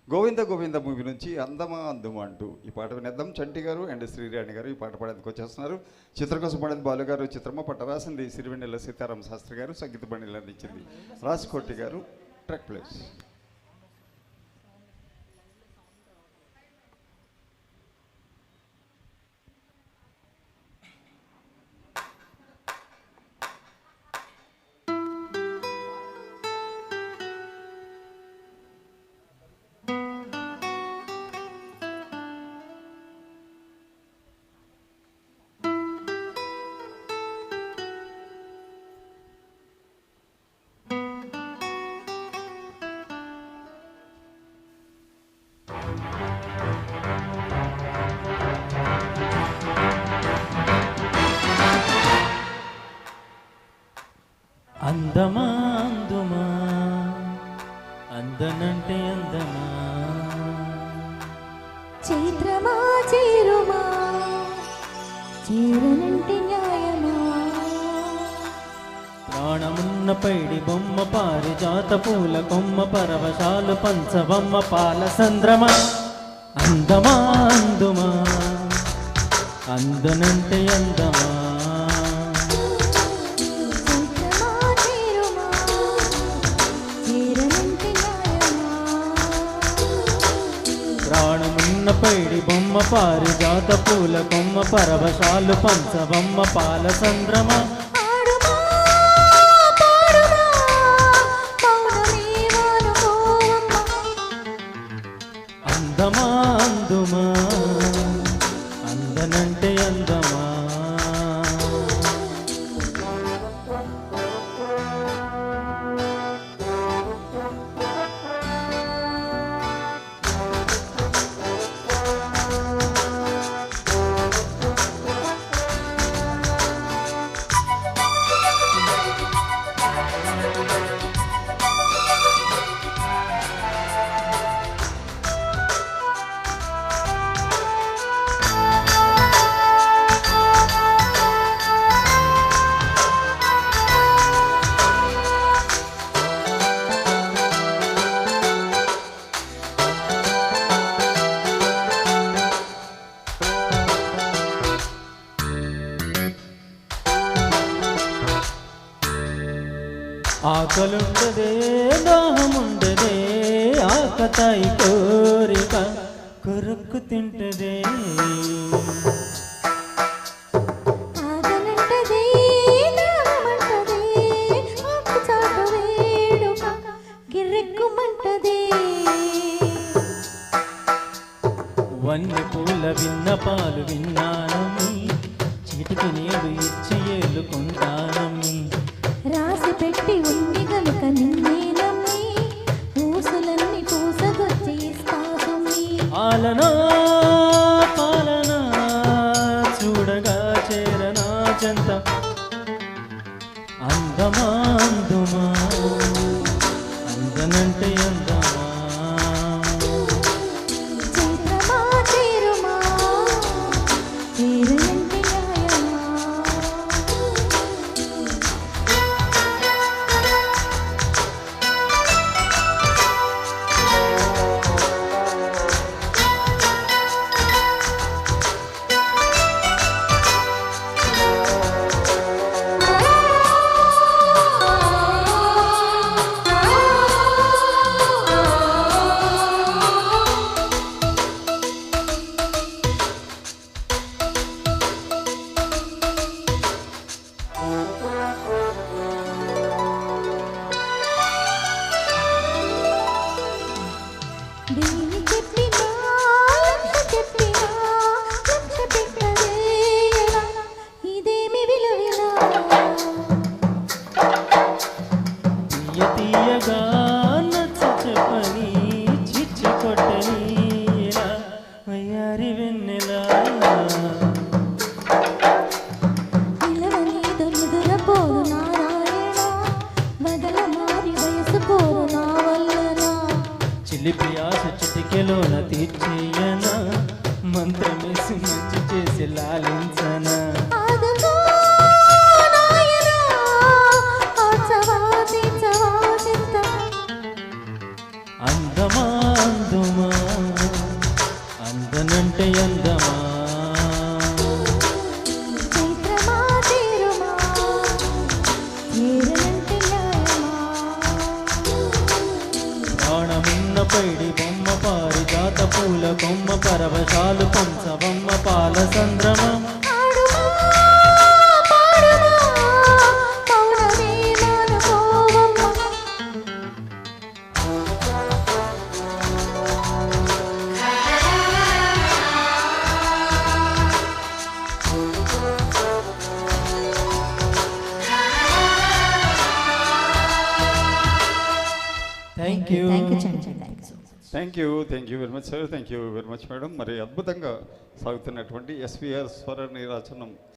Govinda Govinda movie నుంచి అందమా అందుమా అంటూ ఈ పాట వినేద్దాం. చంటి గారు అండ్ శ్రీరాణి గారు ఈ పాట పాడేందుకు వచ్చేస్తున్నారు. చిత్రం కోసం పాడేది బాలు గారు, చిత్రమ్మ పట్ట రాసింది సిరివెన్నెల సీతారామ శాస్త్రి గారు, సంగీత బండిలు అందించింది రాసుకోటి గారు. Track place. అందమా అందుమా అందనంటే అందమా చైత్రమా చేరుమా చేరనంటే న్యాయమా ప్రాణమున్న పైడి బొమ్మ పారిజాత పూల కొమ్మ పరవశాలు పంచబొమ్మ పాల సంద్రమా అందమా అందుమా అందనంటే అందమా ప్రాణమున్న పైడి బొమ్మ పారిజాత పూల కొమ్మ పరవశాలు పంచబొమ్మ పాల సంద్రమ అందమా అందుమా అందనంటే అందమా ఆకలుండదే దాహముండదే ఆకతాయి కోరిక కొరుక్కు తింటదే వన్ని పూల విన్న పాలు విన్నానమ్మి చిటికి నేడు ఇచ్చి ఏలుకుంటానమ్మి రాసి పెట్టి ఉంది గనుక నిన్నే నమ్మి పూసులన్నీ పూసగొచ్చి ఇస్తాసుమి ఆలనా పాలనా చూడగా చేరనా చెంత అందమా అందుమా అందనంటే అందమా చైత్రమా చేరుమా చేరనంటే న్యాయమా దేని చెప్పినా లక్ష చెప్పినా లక్ష పెట్టవేలా ఇదేమి విలువిలా తీయ తీయగా నచ్చ చెప్పని చిచ్చి కొట్టని ఇలా వయ్యారి వెన్నెలా నిలవని దొరుదుర పోరు నారాయణ బదల మారి వయసు పోరు నా వల్లనా చిలిపి ఆశ చిటికెలోన తీర్చేయనా మంత్రమేసి మంచి చేసి లాలించనా ఆదుకో నాయనా ఆచవా తీర్చవా చిత్త అందమా అందుమా చీరలంటే అందమా చైత్రమా తీరుమా చీరలంటే న్యాయమా ప్రాణమున్న పైడి బొమ్మ పారిజాత పూల కొమ్మ పరవశాలు పంచవమ్మ పాల సంద్రమ ఆడుమా పాడుమా పౌర్ణమి మానుకోవమ్మ thank you Chanti thank you thank you very much sir, thank you very much madam. మరి అద్భుతంగా సాగుతున్నటువంటి ఎస్విఆర్ స్వర నీరాజనం